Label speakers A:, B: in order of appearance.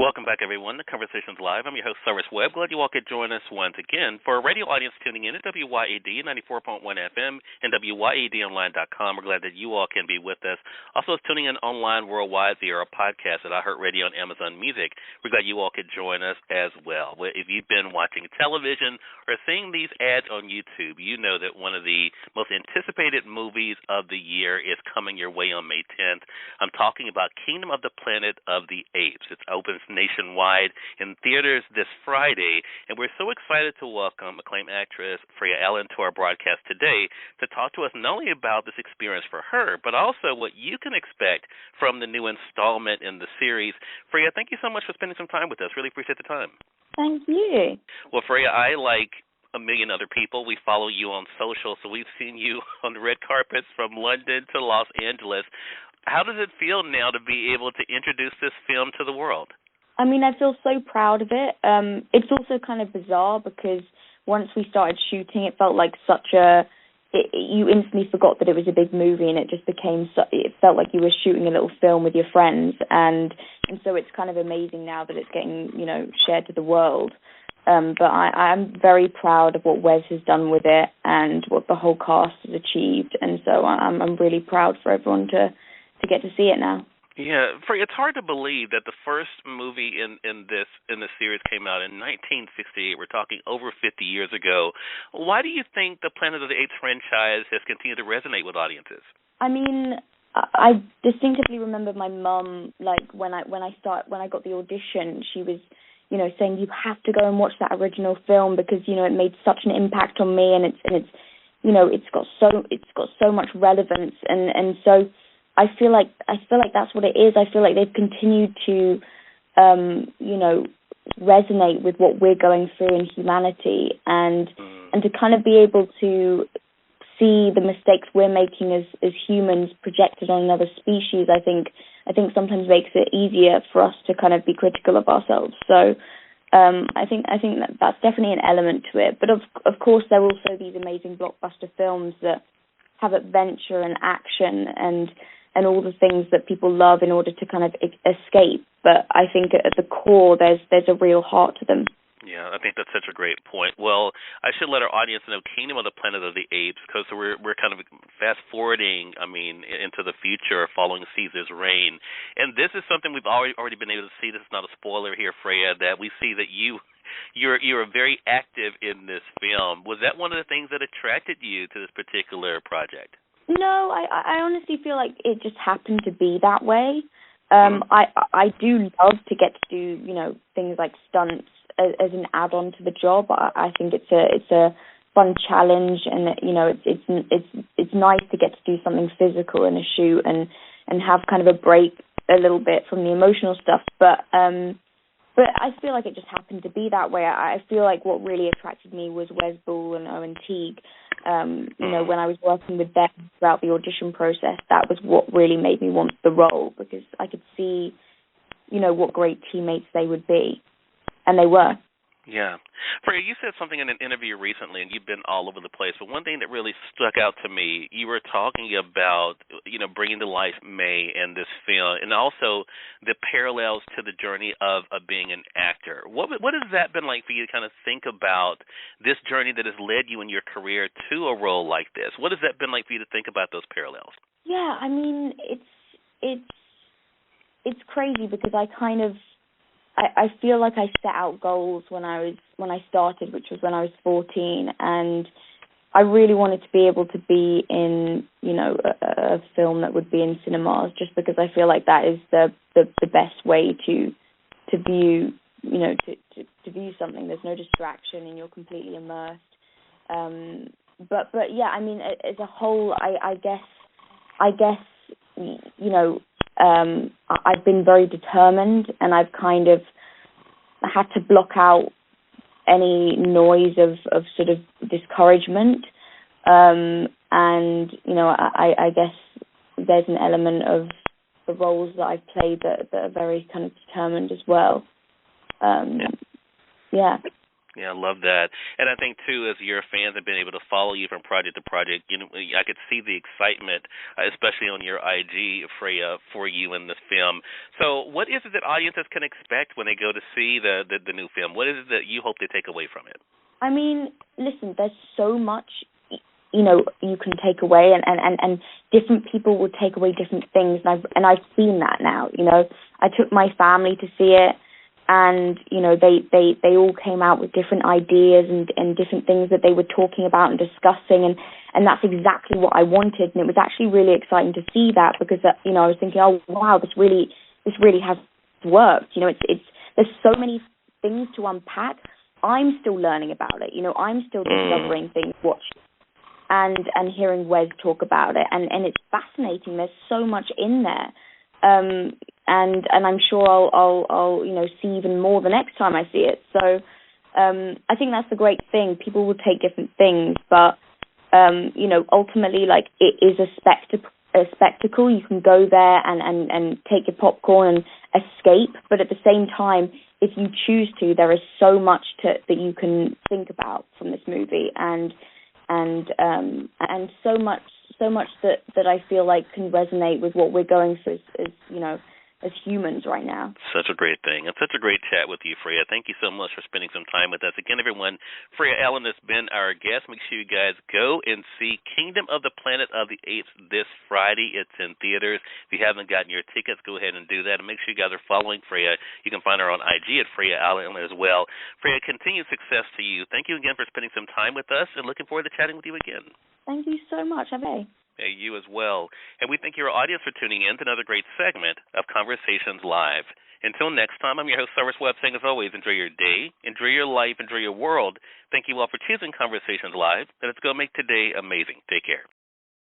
A: Welcome back, everyone, to Conversations Live. I'm your host, Cyrus Webb. Glad you all could join us once again. For a radio audience tuning in at WYAD 94.1 FM and WYADonline.com, we're glad that you all can be with us. Also, tuning in online worldwide via our podcast at iHeartRadio and Amazon Music. We're glad you all could join us as well. If you've been watching television or seeing these ads on YouTube, you know that one of the most anticipated movies of the year is coming your way on May 10th. I'm talking about Kingdom of the Planet of the Apes. It's open nationwide in theaters this Friday, and we're so excited to welcome acclaimed actress Freya Allan to our broadcast today to talk to us not only about this experience for her, but also what you can expect from the new installment in the series. Freya, thank you so much for spending some time with us. Really appreciate the time.
B: Thank you.
A: Well, Freya, I like a million other people. We follow you on social, so we've seen you on the red carpets from London to Los Angeles. How does it feel now to be able to introduce this film to the world?
B: I mean, I feel so proud of it. It's also kind of bizarre because once we started shooting, it felt like you instantly forgot that it was a big movie, and it just became, it felt like you were shooting a little film with your friends, and so it's kind of amazing now that it's getting, shared to the world. But I'm very proud of what Wes has done with it and what the whole cast has achieved, and so I'm really proud for everyone to get to see it now.
A: Yeah, Freya, it's hard to believe that the first movie in this series came out in 1968. We're talking over 50 years ago. Why do you think the Planet of the Apes franchise has continued to resonate with audiences?
B: I mean, I distinctively remember my mum, like when I got the audition, she was, saying you have to go and watch that original film because it made such an impact on me, and it's got so much relevance, and so. I feel like that's what it is. I feel like they've continued to, resonate with what we're going through in humanity, and to kind of be able to see the mistakes we're making as humans projected on another species. I think sometimes makes it easier for us to kind of be critical of ourselves. So, I think that's definitely an element to it. But of course, there are also these amazing blockbuster films that have adventure and action and all the things that people love in order to kind of escape. But I think at the core, there's a real heart to them.
A: Yeah, I think that's such a great point. Well, I should let our audience know Kingdom of the Planet of the Apes, because we're kind of fast-forwarding, into the future following Caesar's reign. And this is something we've already been able to see. This is not a spoiler here, Freya, that we see that you're very active in this film. Was that one of the things that attracted you to this particular project?
B: No, I honestly feel like it just happened to be that way. I do love to get to do things like stunts as an add-on to the job. I think it's a fun challenge, and it's nice to get to do something physical in a shoot and have kind of a break a little bit from the emotional stuff. But I feel like it just happened to be that way. I feel like what really attracted me was Wes Bull and Owen Teague. When I was working with them throughout the audition process, that was what really made me want the role, because I could see, what great teammates they would be, and they were.
A: Yeah. Freya, you said something in an interview recently, and you've been all over the place, but one thing that really stuck out to me, you were talking about, bringing to life May in this film, and also the parallels to the journey of being an actor. What has that been like for you to kind of think about this journey that has led you in your career to a role like this? What has that been like for you to think about those parallels?
B: Yeah, I mean, it's crazy because I feel like I set out goals when I started, which was when I was 14, and I really wanted to be able to be in, a film that would be in cinemas, just because I feel like that is the best way to view, to view something. There's no distraction and you're completely immersed. But yeah, I mean, as a whole, I guess, I've been very determined, and I've kind of had to block out any noise of sort of discouragement. And, I guess there's an element of the roles that I've played that are very kind of determined as well. Yeah.
A: Yeah, I love that. And I think, too, as your fans have been able to follow you from project to project, I could see the excitement, especially on your IG, Freya, for you in this film. So what is it that audiences can expect when they go to see the new film? What is it that you hope they take away from it?
B: I mean, listen, there's so much, you can take away, and different people will take away different things, and I've seen that now. I took my family to see it, and they all came out with different ideas and different things that they were talking about and discussing, and that's exactly what I wanted. And it was actually really exciting to see that, because I was thinking, oh wow, this really has worked. It's there's so many things to unpack. I'm still learning about it. I'm still discovering things, watching and hearing Wes talk about it, and it's fascinating. There's so much in there. And I'm sure I'll see even more the next time I see it. So I think that's the great thing. People will take different things, but ultimately, like, it is a spectacle. You can go there and take your popcorn and escape, but at the same time, if you choose to, there is so much that you can think about from this movie, and so much that I feel like can resonate with what we're going through as humans right now.
A: Such a great thing. It's such a great chat with you, Freya. Thank you so much for spending some time with us. Again, everyone, Freya Allan has been our guest. Make sure you guys go and see Kingdom of the Planet of the Apes this Friday. It's in theaters. If you haven't gotten your tickets, go ahead and do that. And make sure you guys are following Freya. You can find her on IG at Freya Allan as well. Freya, continued success to you. Thank you again for spending some time with us, and looking forward to chatting with you again.
B: Thank you so much, Ave.
A: Yeah, you as well. And we thank your audience for tuning in to another great segment of Conversations Live. Until next time, I'm your host, Cyrus Webb, saying as always, enjoy your day, enjoy your life, enjoy your world. Thank you all for choosing Conversations Live, and let's go make today amazing. Take care.